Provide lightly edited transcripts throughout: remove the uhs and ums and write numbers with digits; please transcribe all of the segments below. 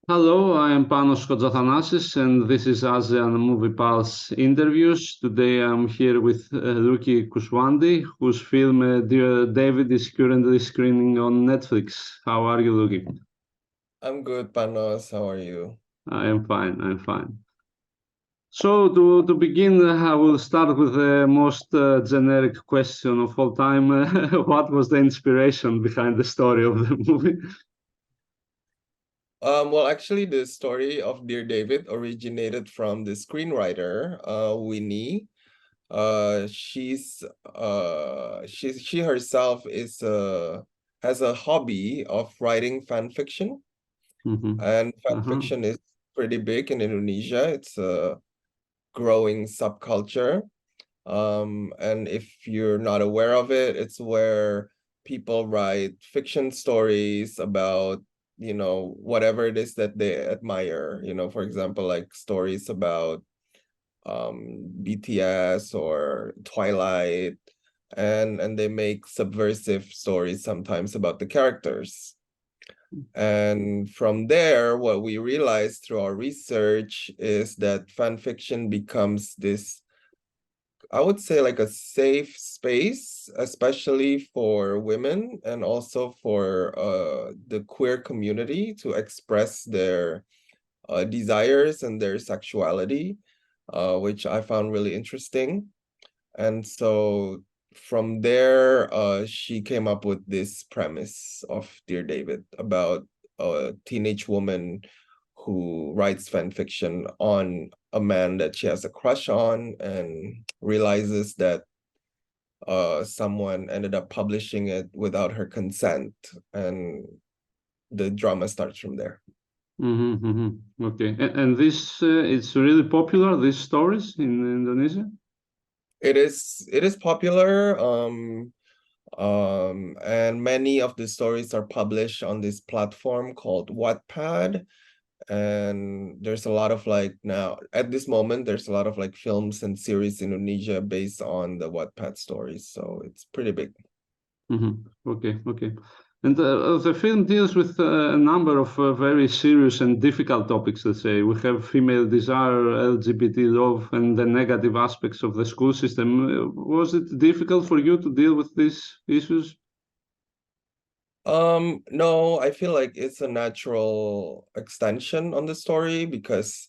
Hello, I am Panos Kotzathanasis, and this is ASEAN Movie Pulse interviews. Today I'm here with rookie Kuswandi, whose film Dear David is currently screening on Netflix. How are you looking? I'm good, Panos. How are you? I am fine, I'm fine. So to begin, I will start with the most generic question of all time. What was the inspiration behind the story of the movie? Well, actually, the story of Dear David originated from the screenwriter, Winnie. She herself has a hobby of writing fan fiction, Mhm. and fan Uh-huh. fiction is pretty big in Indonesia. It's a growing subculture. And if you're not aware of it, it's where people write fiction stories about, whatever it is that they admire. For example, like stories about BTS or Twilight, and they make subversive stories sometimes about the characters. And from there, what we realized through our research is that fan fiction becomes this, I would say, like a safe space, especially for women and also for the queer community to express their desires and their sexuality, which I found really interesting. And so from there, she came up with this premise of Dear David about a teenage woman who writes fan fiction on a man that she has a crush on and realizes that someone ended up publishing it without her consent, and the drama starts from there. Mm-hmm, mm-hmm. Okay. And this it's really popular, these stories in Indonesia? It is popular, and many of the stories are published on this platform called Wattpad. And there's a lot of, like, now at this moment there's a lot of like films and series in Indonesia based on the Wattpad stories, so it's pretty big. Mm-hmm. Okay, okay. And the film deals with a number of very serious and difficult topics, let's say. We have female desire, LGBT love, and the negative aspects of the school system. Was it difficult for you to deal with these issues? No, I feel like it's a natural extension on the story because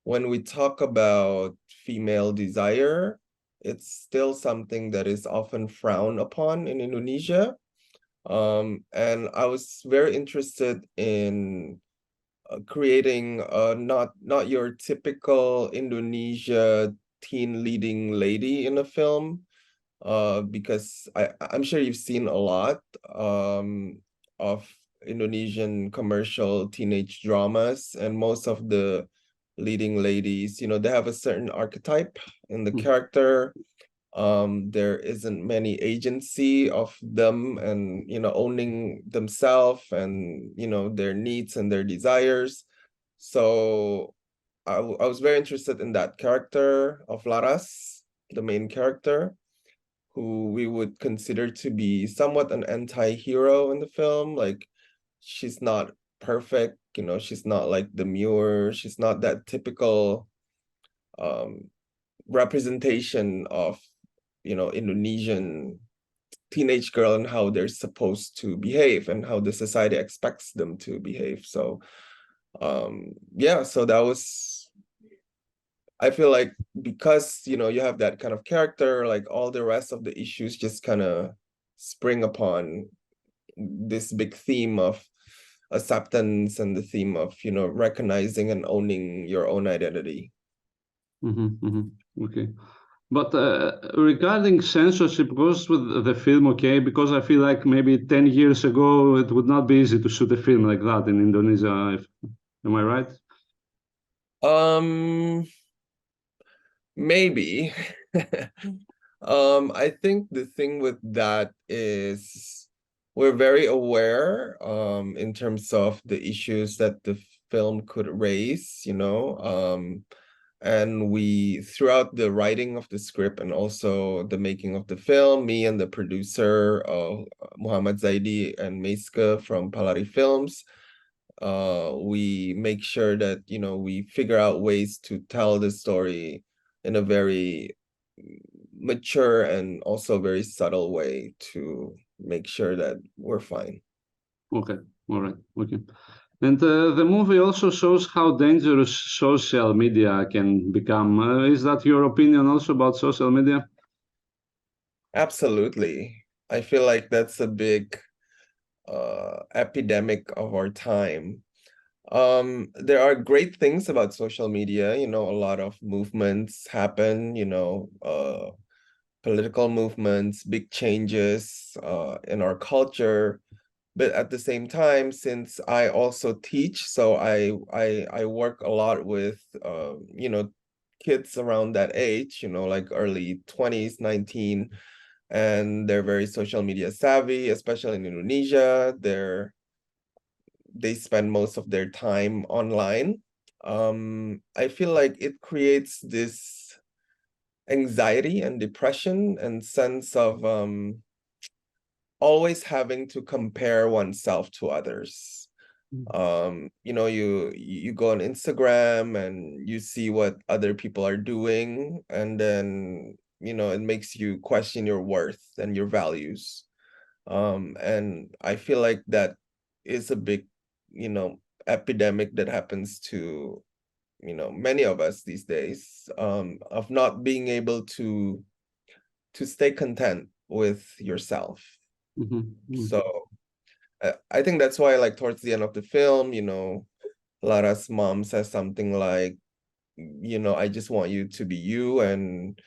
when we talk about female desire, it's still something that is often frowned upon in Indonesia. And I was very interested in creating not your typical Indonesia teen leading lady in a film, because I'm sure you've seen a lot of Indonesian commercial teenage dramas, and most of the leading ladies, they have a certain archetype in the character. There isn't many agency of them and, owning themselves and, their needs and their desires. So I was very interested in that character of Laras, the main character, who we would consider to be somewhat an anti-hero in the film. Like, she's not perfect, she's not like demure, she's not that typical um representation of, Indonesian teenage girl and how they're supposed to behave and how the society expects them to behave. So yeah, so that was, I feel like, because you have that kind of character, like all the rest of the issues just kind of spring upon this big theme of acceptance and the theme of, recognizing and owning your own identity. Mm-hmm, mm-hmm. Okay. But regarding censorship, goes with the film, okay? Because I feel like maybe 10 years ago it would not be easy to shoot a film like that in Indonesia. Am I right? um Maybe. I think the thing with that is we're very aware in terms of the issues that the film could raise, and we, throughout the writing of the script and also the making of the film, me and the producer, Muhammad Zaidi and Meiska from Palari Films, we make sure that, we figure out ways to tell the story in a very mature and also very subtle way to make sure that we're fine. Okay, all right, okay. And the movie also shows how dangerous social media can become. Is that your opinion also about social media? Absolutely. I feel like that's a big epidemic of our time. There are great things about social media, a lot of movements happen, political movements, big changes in our culture. But at the same time, since I also teach, so I work a lot with kids around that age, like early 20s, 19, and they're very social media savvy, especially in Indonesia. They spend most of their time online. I feel like it creates this anxiety and depression and sense of always having to compare oneself to others. You go on Instagram and you see what other people are doing, and then it makes you question your worth and your values. And I feel like that is a big epidemic that happens to many of us these days, of not being able to stay content with yourself. So I think that's why, like, towards the end of the film, Lara's mom says something like, I just want you to be you, and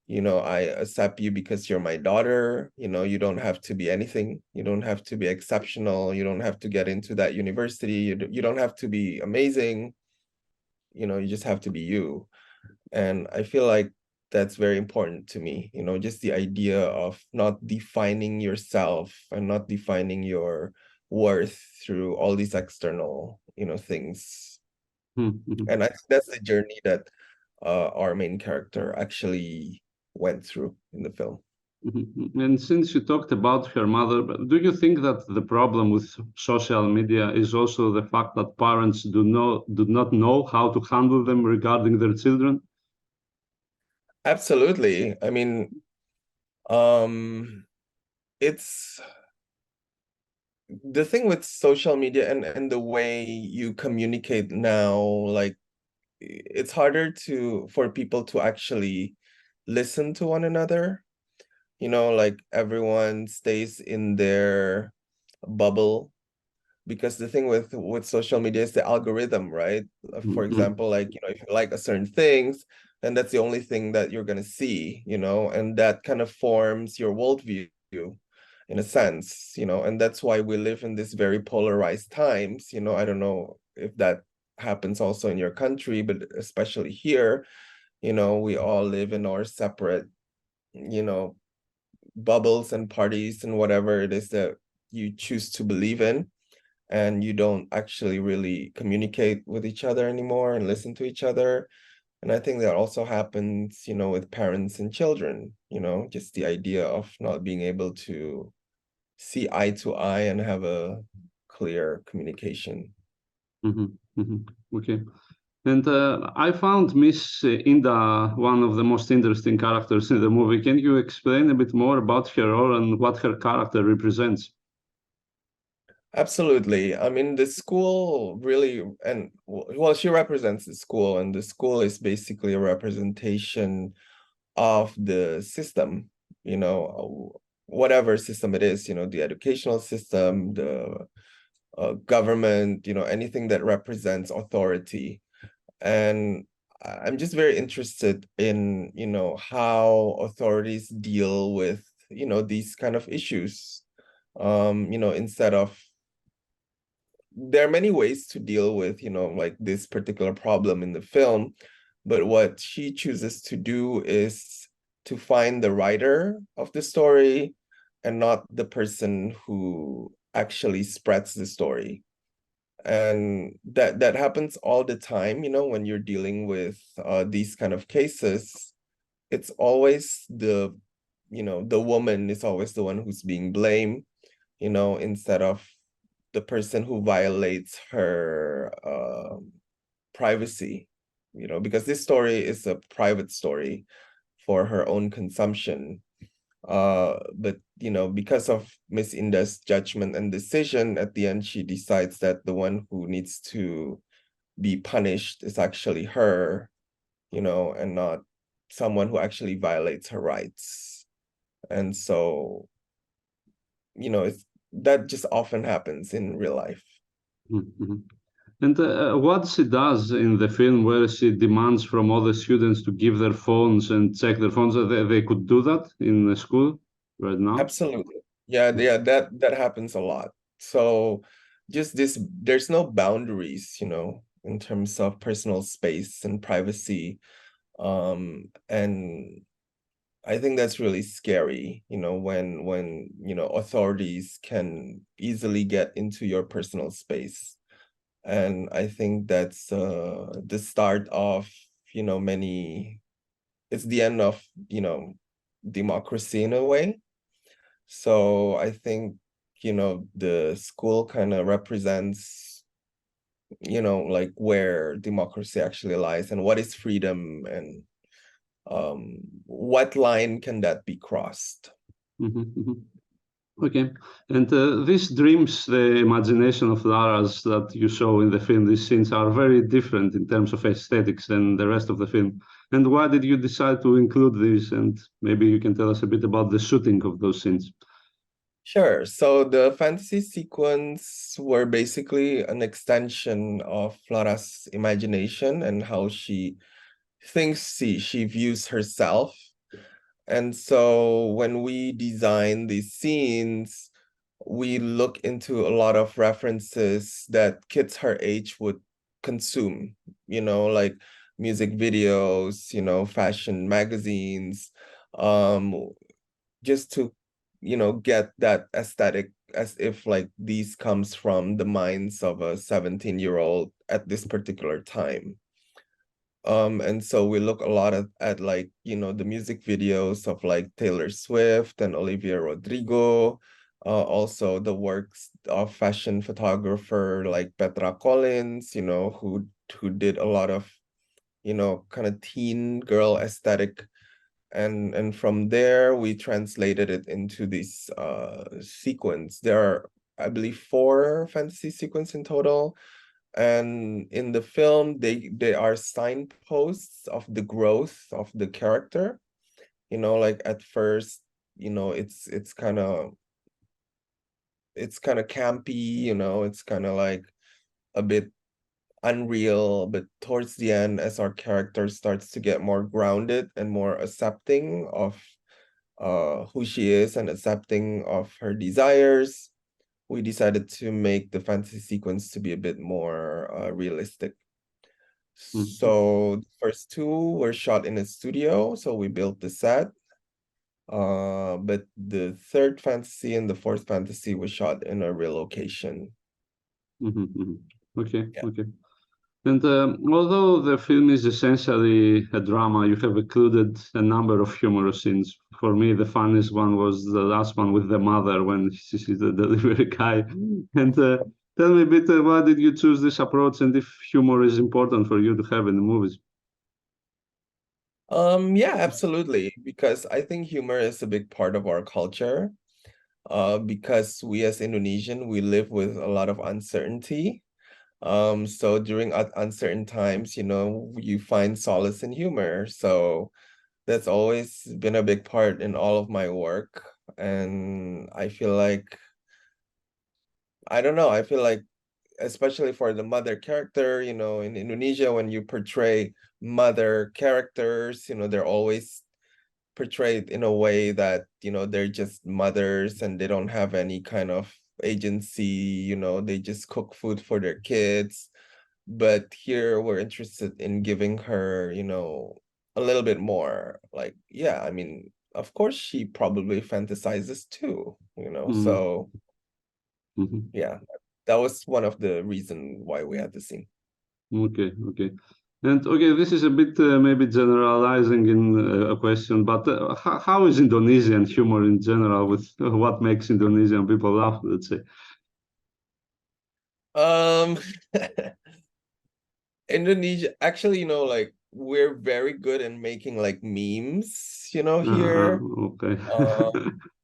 I accept you because you're my daughter. You don't have to be anything. You don't have to be exceptional. You don't have to get into that university. You don't have to be amazing. You just have to be you. And I feel like that's very important to me, just the idea of not defining yourself and not defining your worth through all these external, things. And I think that's the journey that our main character actually went through in the film. And since you talked about her mother, do you think that the problem with social media is also the fact that parents do not know how to handle them regarding their children? Absolutely. I mean, it's the thing with social media and the way you communicate now, like, it's harder for people to actually listen to one another. Like, everyone stays in their bubble, because the thing with social media is the algorithm, right? For Mhm, example, like, if you like a certain things, then that's the only thing that you're gonna see, and that kind of forms your worldview in a sense, and that's why we live in this very polarized times. I don't know if that happens also in your country, but especially here, we all live in our separate, you know, bubbles and parties and whatever it is that you choose to believe in, and you don't actually really communicate with each other anymore and listen to each other. And I think that also happens, with parents and children, just the idea of not being able to see eye to eye and have a clear communication. Okay. And I found Miss Inda one of the most interesting characters in the movie. Can you explain a bit more about her role and what her character represents? Absolutely. I mean, the school really, and well, she represents the school, and the school is basically a representation of the system, whatever system it is, the educational system, the government, anything that represents authority. And I'm just very interested in, how authorities deal with, these kind of issues. Instead of, there are many ways to deal with, like, this particular problem in the film, but what she chooses to do is to find the writer of the story and not the person who actually spreads the story. And that happens all the time, when you're dealing with these kind of cases. It's always the woman is always the one who's being blamed, instead of the person who violates her privacy, because this story is a private story for her own consumption. But because of Miss Inda's judgment and decision, at the end she decides that the one who needs to be punished is actually her, and not someone who actually violates her rights. And so, that just often happens in real life. Mhm. And what she does in the film, where she demands from other students to give their phones and check their phones, they could do that in the school right now? Absolutely. Yeah, that happens a lot. So just there's no boundaries, in terms of personal space and privacy. And I think that's really scary, when authorities can easily get into your personal space. And I think that's the start of, many, it's the end of, democracy in a way. So I think, the school kind of represents, like where democracy actually lies and what is freedom, and what line can that be crossed? Mhm, mhm. Okay. And these dreams, the imagination of Lara's that you saw in the film, these scenes are very different in terms of aesthetics than the rest of the film. And why did you decide to include these? And maybe you can tell us a bit about the shooting of those scenes. Sure. So the fantasy sequence were basically an extension of Flara's imagination and how she thinks she views herself. And so when we design these scenes, we look into a lot of references that kids her age would consume, like music videos, fashion magazines, um, just to, get that aesthetic, as if like these comes from the minds of a 17-year-old at this particular time. And so we look a lot at like, the music videos of like Taylor Swift and Olivia Rodrigo, also the works of fashion photographer like Petra Collins, who did a lot of, kind of teen girl aesthetic. And from there we translated it into this sequence. There are, I believe, 4 fantasy sequence in total. And in the film, they are signposts of the growth of the character. Like at first, it's kind of campy, it's kind of like a bit unreal, but towards the end, as our character starts to get more grounded and more accepting of who she is and accepting of her desires, we decided to make the fantasy sequence to be a bit more realistic. Mhm, So the first 2 were shot in a studio, so we built the set. But the third fantasy and the fourth fantasy was shot in a real location. mhm, mhm. Okay, Yeah. okay. And although the film is essentially a drama, you have included a number of humorous scenes. For me, the funniest one was the last one with the mother when she's the delivery guy. And tell me a bit, why did you choose this approach and if humor is important for you to have in the movies? Yeah, absolutely. Because I think humor is a big part of our culture. Because we as Indonesian, we live with a lot of uncertainty. So during uncertain times, you find solace in humor. So that's always been a big part in all of my work. And I feel like, I don't know, I feel like, especially for the mother character, in Indonesia, when you portray mother characters, they're always portrayed in a way that, they're just mothers and they don't have any kind of agency, they just cook food for their kids. But here we're interested in giving her, a little bit more. Like, yeah, I mean, of course she probably fantasizes too, Mm, so mhm. yeah, that was one of the reason why we had the scene. Okay, okay. And okay, this is a bit maybe generalizing in a question, but how is Indonesian humor in general with what makes Indonesian people laugh, let's say? Um, Indonesia, actually, like we're very good in making like memes, here. Okay. Uh,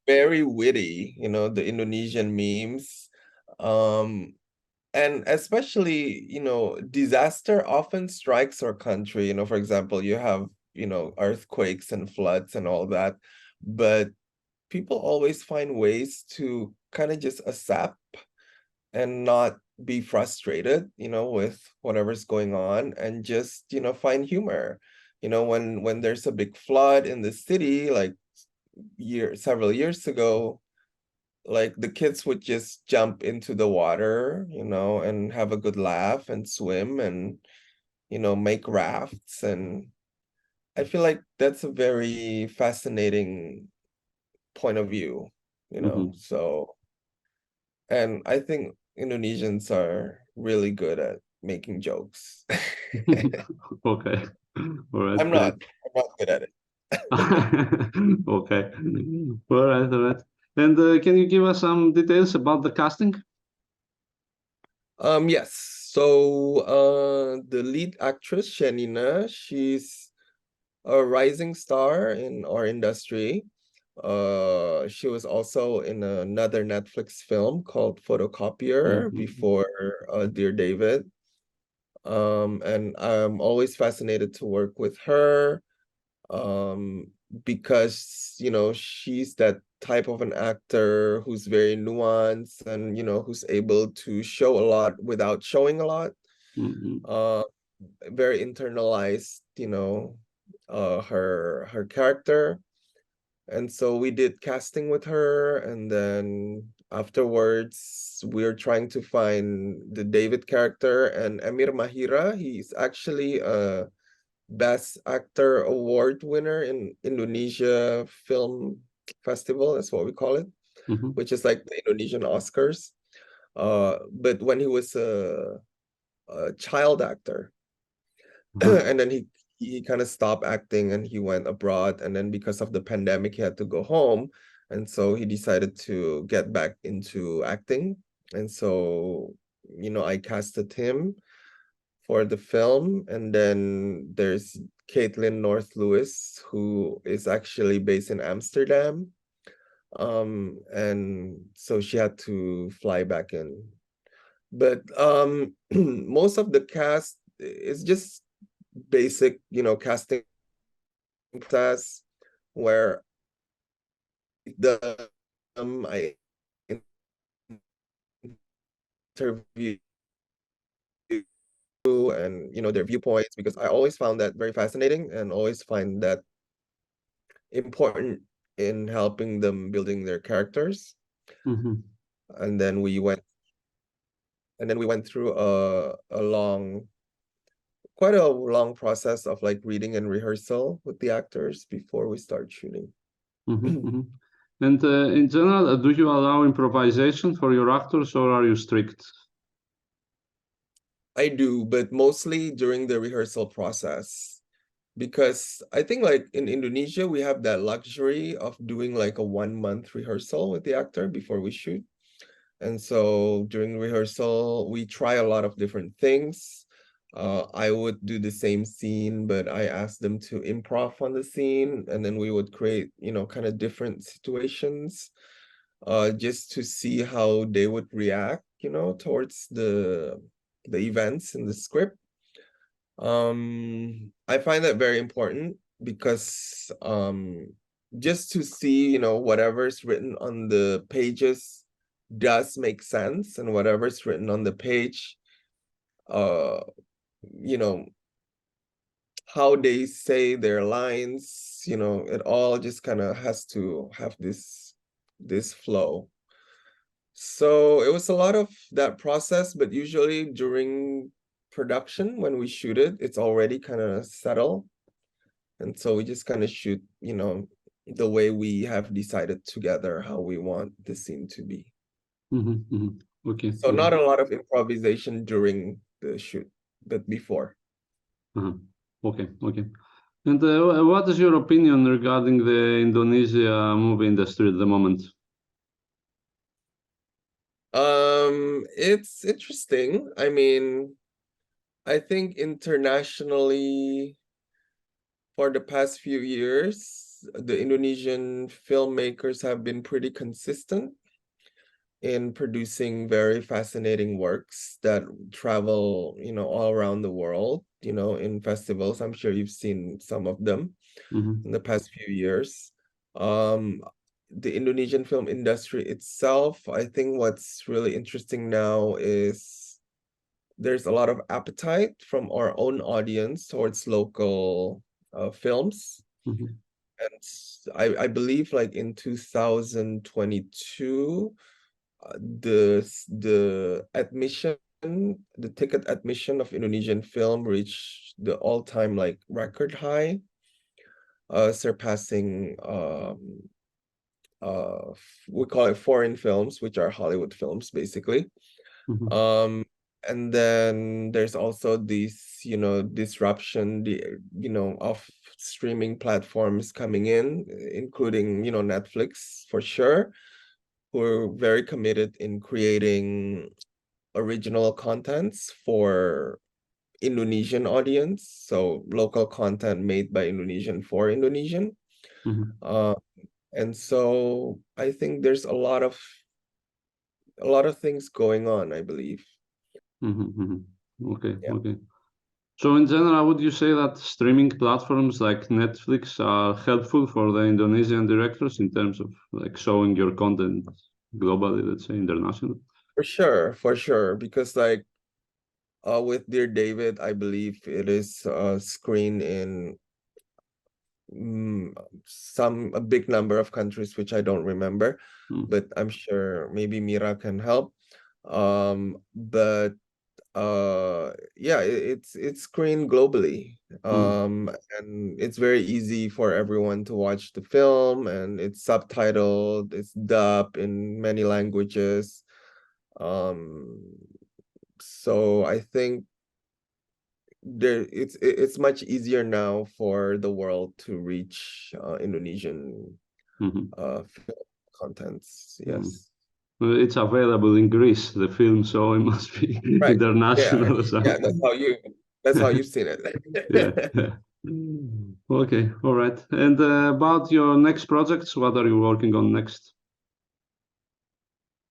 very witty, the Indonesian memes. Um, and especially, disaster often strikes our country. For example, you have, earthquakes and floods and all that, but people always find ways to kind of just accept and not be frustrated, with whatever's going on and just, find humor. When there's a big flood in the city, like several years ago, like the kids would just jump into the water, and have a good laugh and swim and, make rafts. And I feel like that's a very fascinating point of view, Mhm. so, and I think Indonesians are really good at making jokes. Okay. All right, I'm great. not, I'm not good at it. Okay. All right, all right. And can you give us some details about the casting? Yes. So, the lead actress, Shanina, she's a rising star in our industry. She was also in another Netflix film called Photocopier Mhm, before Dear David. And I'm always fascinated to work with her, um, because, she's that type of an actor who's very nuanced and, who's able to show a lot without showing a lot. mhm, Uh, Very internalized, her character. And so we did casting with her, and then afterwards we're trying to find the David character. And Emir Mahira, he's actually a Best Actor Award winner in Indonesia Film Festival, that's what we call it, mhm, which is like the Indonesian Oscars. But when he was a child actor, uh-huh, and then he kind of stopped acting and he went abroad, and then because of the pandemic he had to go home, and so he decided to get back into acting. And so, I casted him for the film. And then there's Caitlin North Lewis, who is actually based in Amsterdam, and so she had to fly back in. But most of the cast is just basic, casting process where I interview and, their viewpoints, because I always found that very fascinating and always find that important in helping them building their characters. mhm, And then we went through quite a long process of like reading and rehearsal with the actors before we start shooting. mhm, mhm. And in general, do you allow improvisation for your actors, or are you strict? I do, but mostly during the rehearsal process, because I think like in Indonesia, we have that luxury of doing like a 1 month rehearsal with the actor before we shoot. And so during rehearsal, we try a lot of different things. I would do the same scene, but I asked them to improv on the scene, and then we would create, kind of different situations, just to see how they would react, towards the events in the script. I find that very important because, just to see, whatever's written on the pages does make sense, and whatever's written on the page, uh, you know, how they say their lines, it all just kind of has to have this flow. So it was a lot of that process, but usually during production, when we shoot it, it's already kind of settled. And so we just kind of shoot, the way we have decided together how we want the scene to be. Mhm, mhm. Okay, So okay. not a lot of improvisation during the shoot, but before. Uh-huh. Okay, okay. And what is your opinion regarding the Indonesia movie industry at the moment? It's interesting. I mean, I think internationally, for the past few years, the Indonesian filmmakers have been pretty consistent in producing very fascinating works that travel, all around the world, in festivals. I'm sure you've seen some of them in the past few years. Um, the Indonesian film industry itself, I think what's really interesting now is there's a lot of appetite from our own audience towards local films. Mm-hmm. And I believe like in 2022, the admission, the ticket admission of Indonesian film reached the all-time like record high, surpassing we call it foreign films, which are Hollywood films basically. Mm-hmm. And then there's also this, disruption, of streaming platforms coming in, including, Netflix for sure, who are very committed in creating original contents for Indonesian audience, so local content made by Indonesian for Indonesian. Mm-hmm. Uh, and so I think there's a lot of things going on, I believe. Okay, Yeah, okay. So in general, would you say that streaming platforms like Netflix are helpful for the Indonesian directors in terms of like showing your content globally, let's say international? for sure. Because like with Dear David, I believe it is screened in a big number of countries, which I don't remember, Mm, but I'm sure maybe Mira can help. But yeah, it's screened globally. mm, And it's very easy for everyone to watch the film, and it's subtitled, it's dubbed in many languages. Um, so I think it's much easier now for the world to reach Indonesian mhm, film contents. mm. Yes. It's available in Greece, the film, so it must be Right. Yeah, I international or mean, yeah, something. that's how you've seen Yeah. it. Okay, all right. And about your next projects, what are you working on next?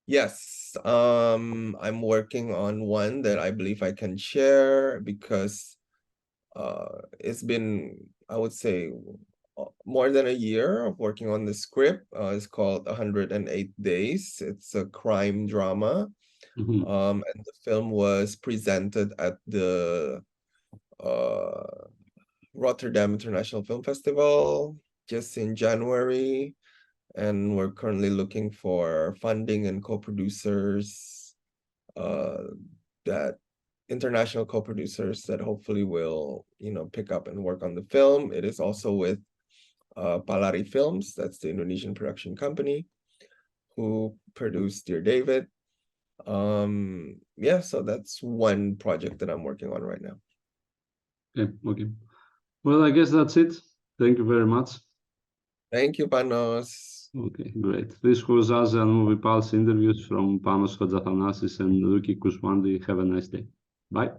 Yes, I'm working on one that I believe I can share because it's been, I would say, more than a year of working on the script. It's called 108 Days. It's a crime drama. Mhm, And the film was presented at the uh, Rotterdam International Film Festival just in January. And we're currently looking for funding and co-producers, that international co-producers that hopefully will, pick up and work on the film. It is also with Palari Films, that's the Indonesian production company who produced Dear David. Yeah, so that's one project that I'm working on right now. okay, okay. Well, I guess that's it. Thank you very much. Thank you, Panos. Okay, great. This was Asian Movie Pulse interviews from Panos Kotzathanasis and Luki Kuswandi. Have a nice day. Bye.